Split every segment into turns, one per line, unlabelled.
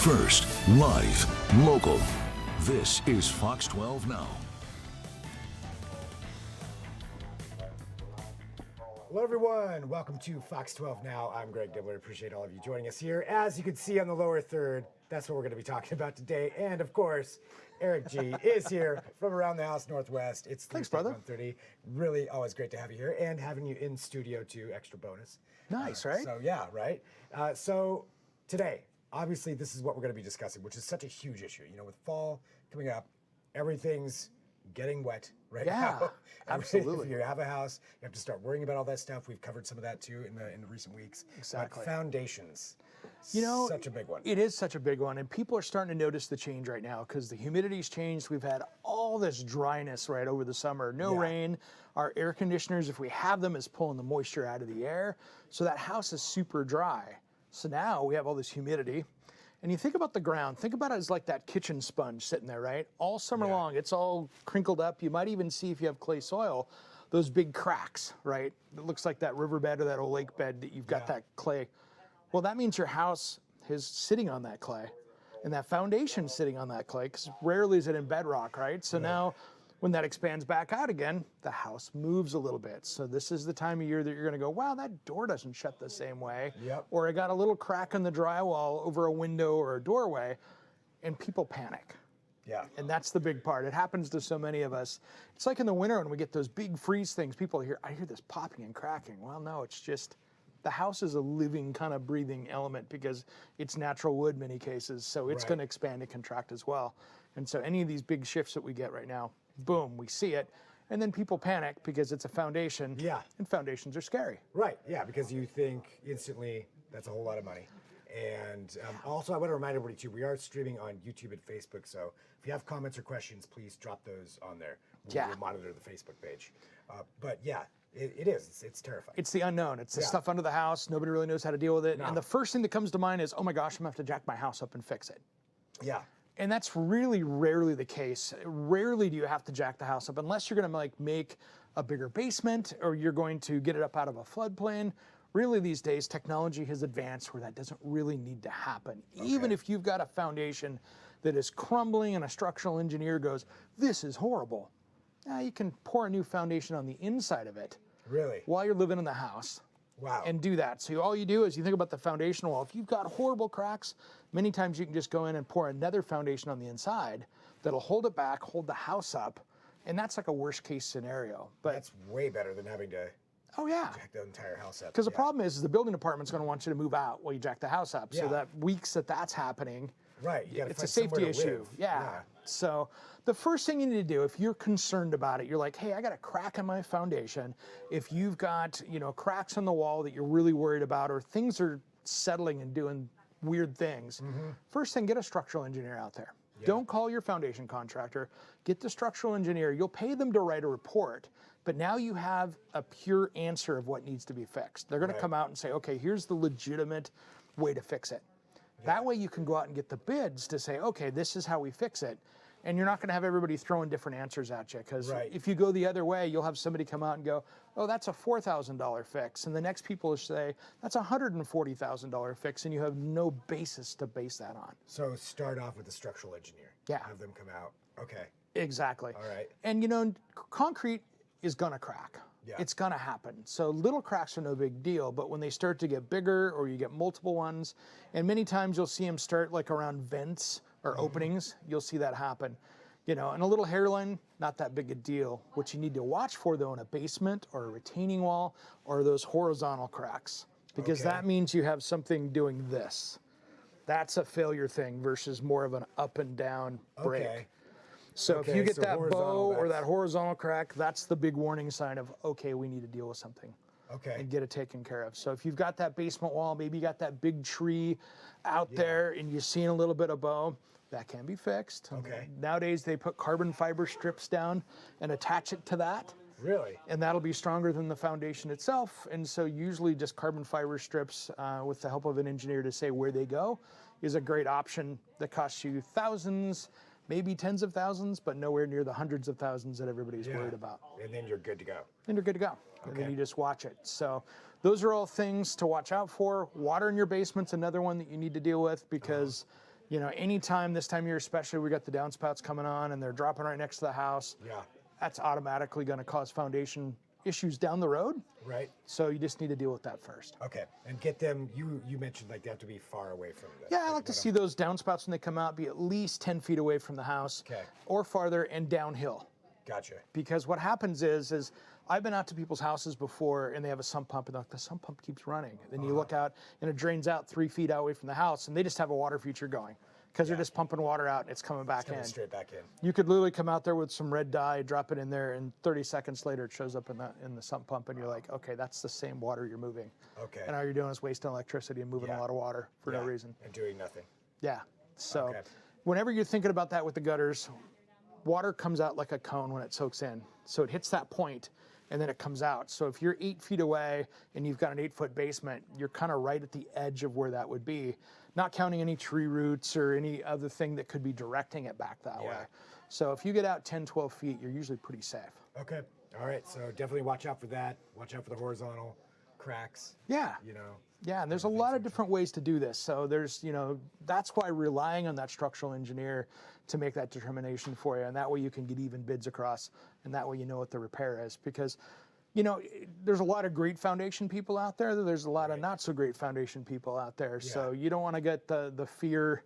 first, live, local. This is Fox 12 Now.
Hello, everyone. Welcome to Fox 12 Now. I'm Greg Dibbler. Appreciate all of you joining us here. As you can see on the lower third, that's what we're going to be talking about today. And of course, Eric G is here from around the house Northwest. It's
Thanks, brother.
1:30. Really always great to have you here and having you in studio too. Extra bonus.
Nice, right?
So yeah, right. So today, obviously, this is what we're going to be discussing, which is such a huge issue. You know, with fall coming up, everything's getting wet right now.
Absolutely.
If you have a house, you have to start worrying about all that stuff. We've covered some of that too in the recent weeks.
Exactly.
But foundations,
You know,
such a big one.
It is such a big one, and people are starting to notice the change right now because the humidity's changed. We've had all this dryness right over the summer. No rain. Our air conditioners, if we have them, is pulling the moisture out of the air. So that house is super dry. So now we have all this humidity. And you think about the ground, think about it as like that kitchen sponge sitting there, right? All summer long, it's all crinkled up. You might even see, if you have clay soil, those big cracks, right? It looks like that riverbed or that old lake bed that you've got that clay. Well, that means your house is sitting on that clay, and that foundation's sitting on that clay, because rarely is it in bedrock, right? So now, when that expands back out again, the house moves a little bit. So this is the time of year that you're gonna go, wow, that door doesn't shut the same way. Or I got a little crack in the drywall over a window or a doorway, and people panic. And that's the big part. It happens to so many of us. It's like in the winter when we get those big freeze things, people hear, I hear this popping and cracking. Well, no, it's just, the house is a living kind of breathing element because it's natural wood in many cases. So it's gonna expand and contract as well. And so any of these big shifts that we get right now, boom, we see it, and then people panic because it's a foundation. And foundations are scary.
Because you think instantly that's a whole lot of money. And also, I want to remind everybody too, we are streaming on YouTube and Facebook. So if you have comments or questions, please drop those on there. We'll monitor the Facebook page. But yeah, it is. It's terrifying.
It's the unknown. It's the stuff under the house. Nobody really knows how to deal with it. And the first thing that comes to mind is, oh my gosh, I'm gonna have to jack my house up and fix it. And that's really rarely the case. Rarely do you have to jack the house up unless you're gonna like make a bigger basement or you're going to get it up out of a floodplain. Really these days, technology has advanced where that doesn't really need to happen. Even if you've got a foundation that is crumbling and a structural engineer goes, this is horrible. You can pour a new foundation on the inside of it. While you're living in the house. And do that. So all you do is you think about the foundation wall. If you've got horrible cracks, many times you can just go in and pour another foundation on the inside that'll hold it back, hold the house up, and that's like a worst case scenario. But
that's way better than having to jack the entire house up.
Because the problem is the building department's going to want you to move out while you jack the house up. So that weeks that's happening, it's a safety issue. So the first thing you need to do, if you're concerned about it, you're like, hey, I got a crack in my foundation. If you've got, cracks in the wall that you're really worried about, or things are settling and doing weird things, first thing, get a structural engineer out there. Don't call your foundation contractor. Get the structural engineer. You'll pay them to write a report, but now you have a pure answer of what needs to be fixed. They're going to come out and say, okay, here's the legitimate way to fix it. That way you can go out and get the bids to say, okay, this is how we fix it. And you're not going to have everybody throwing different answers at you, because if you go the other way, you'll have somebody come out and go, oh, that's a $4,000 fix. And the next people will say, that's a $140,000 fix, and you have no basis to base that on.
So start off with the structural engineer. Have them come out.
Exactly.
All right.
And concrete is going to crack. It's going to happen. So little cracks are no big deal, but when they start to get bigger or you get multiple ones, and many times you'll see them start like around vents or openings, you'll see that happen. And a little hairline, not that big a deal. What you need to watch for though in a basement or a retaining wall are those horizontal cracks, because that means you have something doing this. That's a failure thing versus more of an up and down break. So if you get that bow or that horizontal crack, that's the big warning sign of, okay, we need to deal with something. And get it taken care of. So if you've got that basement wall, maybe you got that big tree out there and you're seeing a little bit of bow, that can be fixed. Nowadays they put carbon fiber strips down and attach it to that. And that'll be stronger than the foundation itself. And so usually just carbon fiber strips with the help of an engineer to say where they go is a great option that costs you thousands, maybe tens of thousands, but nowhere near the hundreds of thousands that everybody's worried about.
And then you're good to go.
Then you're good to go. And then you just watch it. So those are all things to watch out for. Water in your basement's another one that you need to deal with, because You know, anytime this time of year, especially we got the downspouts coming on and they're dropping right next to the house.
Yeah.
That's automatically going to cause foundation issues down the road.
Right.
So you just need to deal with that first.
Okay. And get them, you mentioned like they have to be far away from the.
Yeah, I like to see those downspouts when they come out be at least 10 feet away from the house.
Okay.
Or farther and downhill.
Gotcha.
Because what happens is I've been out to people's houses before and they have a sump pump and like, the sump pump keeps running. Then you look out and it drains out 3 feet away from the house and they just have a water feature going. Because they're just pumping water out and it's coming back in.
Straight back in.
You could literally come out there with some red dye, drop it in there, and 30 seconds later it shows up in the sump pump, and you're like, okay, that's the same water you're moving.
Okay.
And all you're doing is wasting electricity and moving a lot of water for no reason.
And doing nothing.
Yeah. So
Okay.
whenever you're thinking about that with the gutters, water comes out like a cone when it soaks in. So it hits that point, and then it comes out. So if you're 8 feet away and you've got an 8-foot basement, you're kind of right at the edge of where that would be, not counting any tree roots or any other thing that could be directing it back that way. So if you get out 10, 12 feet, you're usually pretty safe.
Okay. All right. So definitely watch out for that. Watch out for the horizontal cracks.
Yeah.
You know.
Yeah, and there's a lot of different ways to do this. So there's, you know, that's why relying on that structural engineer to make that determination for you. And that way you can get even bids across. And that way you know what the repair is. Because, you know, there's a lot of great foundation people out there. There's a lot of not so great foundation people out there. So you don't want to get the fear,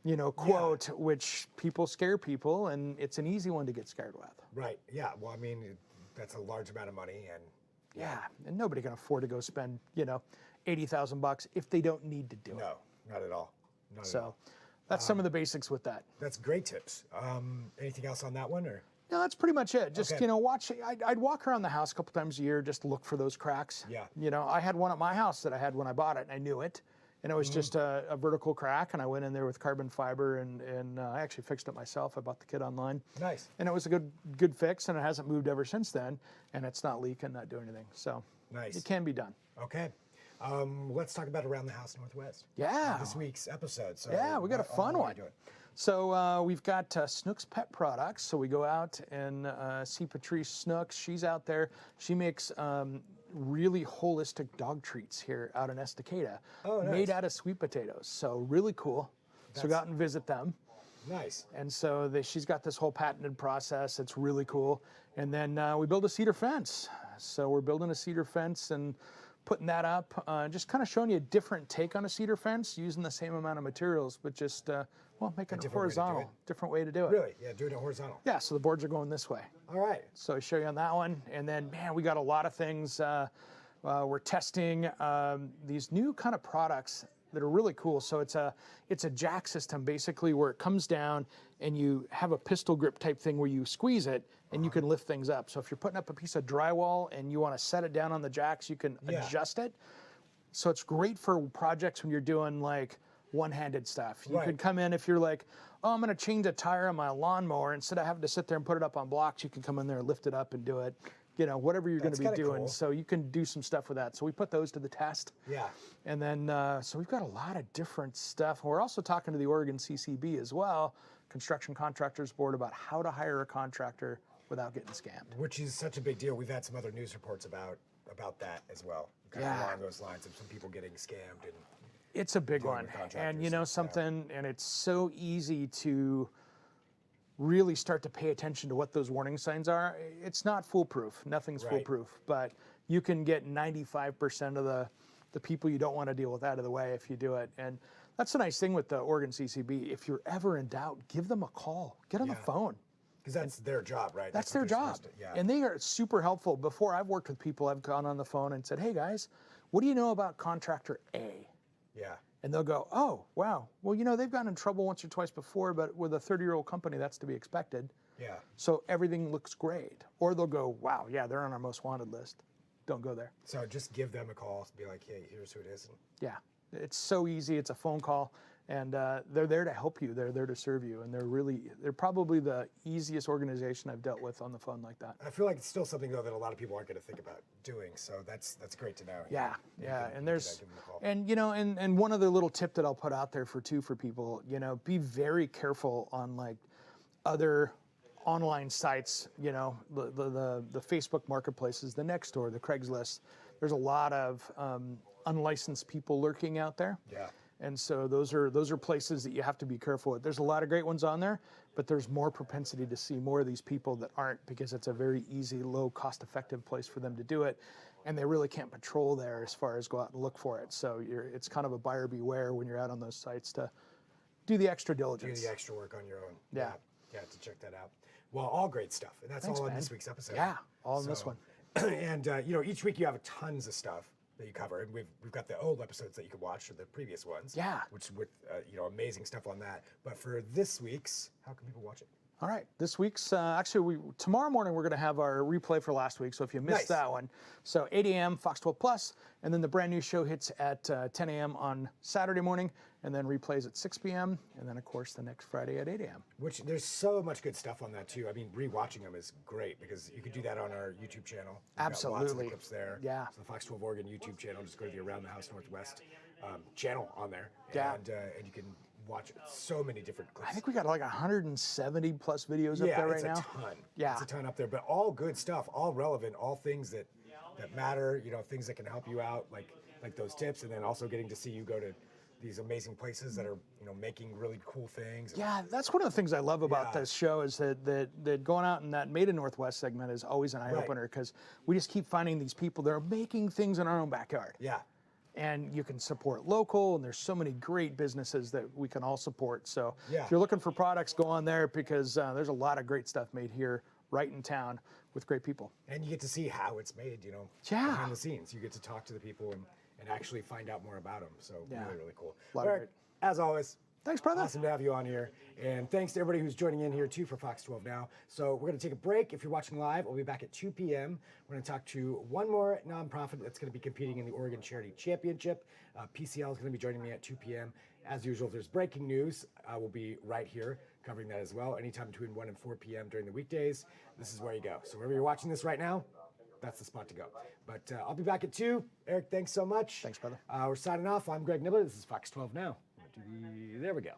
you know, quote, which people scare people. And it's an easy one to get scared with.
Right. Yeah. Well, I mean, that's a large amount of money. And
yeah, and nobody can afford to go spend, you know, $80,000 if they don't need to do it.
no, not at all. Not at
So
all.
that's some of the basics with that.
That's great tips. Anything else on that one, or?
No, that's pretty much it. Just,
Okay.
you know, I'd walk around the house a couple times a year, just look for those cracks.
Yeah.
You know, I had one at my house that I had when I bought it, and I knew it. And it was just a vertical crack, and I went in there with carbon fiber, and I actually fixed it myself. I bought the kit online.
Nice.
And it was a good fix, and it hasn't moved ever since then, and it's not leaking, not doing anything. So
Nice.
it can be done.
Okay. Let's talk about Around the House Northwest.
Yeah.
This week's episode. So
Yeah, we got a fun
what are
one.
we doing?
So we've got Snook's Pet Products. So we go out and see Patrice Snooks. She's out there. She makes really holistic dog treats here out in Estacada,
Oh, nice.
made out of sweet potatoes. So really cool. So go out and visit them.
Nice.
And so she's got this whole patented process. It's really cool. And then we build a cedar fence. So we're building a cedar fence and putting that up, just kind of showing you a different take on a cedar fence, using the same amount of materials, but just, making it
different way to do
horizontal,
it.
different way to do it.
Really? Yeah, doing it horizontal.
Yeah, so the boards are going this way.
All right.
So I show you on that one. And then, man, we got a lot of things. We're testing these new kind of products that are really cool. So it's a jack system basically where it comes down and you have a pistol grip type thing where you squeeze it and you can lift things up. So if you're putting up a piece of drywall and you want to set it down on the jacks, you can adjust it. So it's great for projects when you're doing like one-handed stuff. You can come in if you're like, oh, I'm going to change a tire on my lawnmower. Instead of having to sit there and put it up on blocks, you can come in there and lift it up and do it. You know, whatever you're going to be
kinda
doing.
cool.
So you can do some stuff with that. So we put those to the test.
Yeah.
And then, so we've got a lot of different stuff. We're also talking to the Oregon CCB as well, Construction Contractors Board, about how to hire a contractor without getting scammed.
Which is such a big deal. We've had some other news reports about that as well. Kind of along those lines of some people getting scammed and
It's a big
dealing
one.
with
And
contractors
you know
and stuff.
something, and it's so easy to really start to pay attention to what those warning signs are. It's not foolproof. Nothing's
Right.
foolproof, but you can get 95% of the people you don't want to deal with out of the way if you do it. And that's the nice thing with the Oregon CCB. If you're ever in doubt, give them a call. Get on the phone.
because that's their job, right?
That's
what
their
they're
job.
supposed to- yeah.
And they are super helpful. Before I've worked with people, I've gone on the phone and said, hey guys, what do you know about contractor A?
Yeah.
And they'll go, oh, wow. Well, you know, they've gotten in trouble once or twice before, but with a 30-year-old company, that's to be expected.
Yeah.
So everything looks great. Or they'll go, wow, yeah, they're on our most wanted list. Don't go there.
So just give them a call. Be like, hey, here's who it is. And
Yeah, it's so easy. It's a phone call, and they're there to help you. They're there to serve you, and they're probably the easiest organization I've dealt with on the phone like that.
I feel like it's still something though that a lot of people aren't going to think about doing. So that's great to know.
Yeah,
You
yeah,
can
and
do
there's,
that, give them a call.
and you know, and one other little tip that I'll put out there for people, you know, be very careful on like other online sites, you know, the Facebook marketplaces, the Nextdoor, the Craigslist. There's a lot of unlicensed people lurking out there.
Yeah.
And so those are places that you have to be careful with. There's a lot of great ones on there, but there's more propensity to see more of these people that aren't, because it's a very easy, low cost effective place for them to do it. And they really can't patrol there as far as go out and look for it. So it's kind of a buyer beware when you're out on those sites to do the extra diligence.
Do the extra work on your own.
Yeah.
Yeah, to check that out. Well, all great stuff. And that's
Thanks,
all in
man.
this week's episode.
Yeah, all in this one.
And, each week you have tons of stuff that you cover. And we've got the old episodes that you can watch, or the previous ones.
Yeah.
Which with, amazing stuff on that. But for this week's, how can people watch it?
All right, this week's, tomorrow morning we're going to have our replay for last week, so if you missed that one. So 8 a.m. Fox 12 Plus, and then the brand new show hits at 10 a.m. on Saturday morning, and then replays at 6 p.m., and then, of course, the next Friday at 8 a.m.
Which, there's so much good stuff on that, too. I mean, rewatching them is great, because you could do that on our YouTube channel. We've
Absolutely.
got lots of clips there.
Yeah.
So the Fox 12 Oregon YouTube channel, just go to the Around the House Northwest channel on there.
Yeah.
And you can watch so many different clips.
I think we got like 170 plus videos up there right now.
Yeah, it's a ton.
Yeah.
It's a ton up there, but all good stuff, all relevant, all things that matter, things that can help you out, like those tips, and then also getting to see you go to these amazing places that are, making really cool things.
Yeah, that's one of the things I love about this show, is that going out in that Made in Northwest segment is always an eye-opener, because we just keep finding these people that are making things in our own backyard.
Yeah.
And you can support local, and there's so many great businesses that we can all support. So
Yeah.
if you're looking for products, go on there, because there's a lot of great stuff made here right in town with great people.
And you get to see how it's made,
Yeah.
behind the scenes. You get to talk to the people and actually find out more about them. So really, really cool.
Lot of
Eric,
great-
as always,
Thanks, brother.
awesome to have you on here. And thanks to everybody who's joining in here too for Fox 12 Now. So we're going to take a break. If you're watching live, we'll be back at 2 p.m. We're going to talk to one more nonprofit that's going to be competing in the Oregon Charity Championship. PCL is going to be joining me at 2 p.m. As usual, if there's breaking news, I will be right here covering that as well. Anytime between 1 and 4 p.m. during the weekdays, this is where you go. So wherever you're watching this right now, that's the spot to go. But I'll be back at 2. Eric, thanks so much.
Thanks, brother.
We're signing off. I'm Greg Nibbler. This is Fox 12 Now. There we go.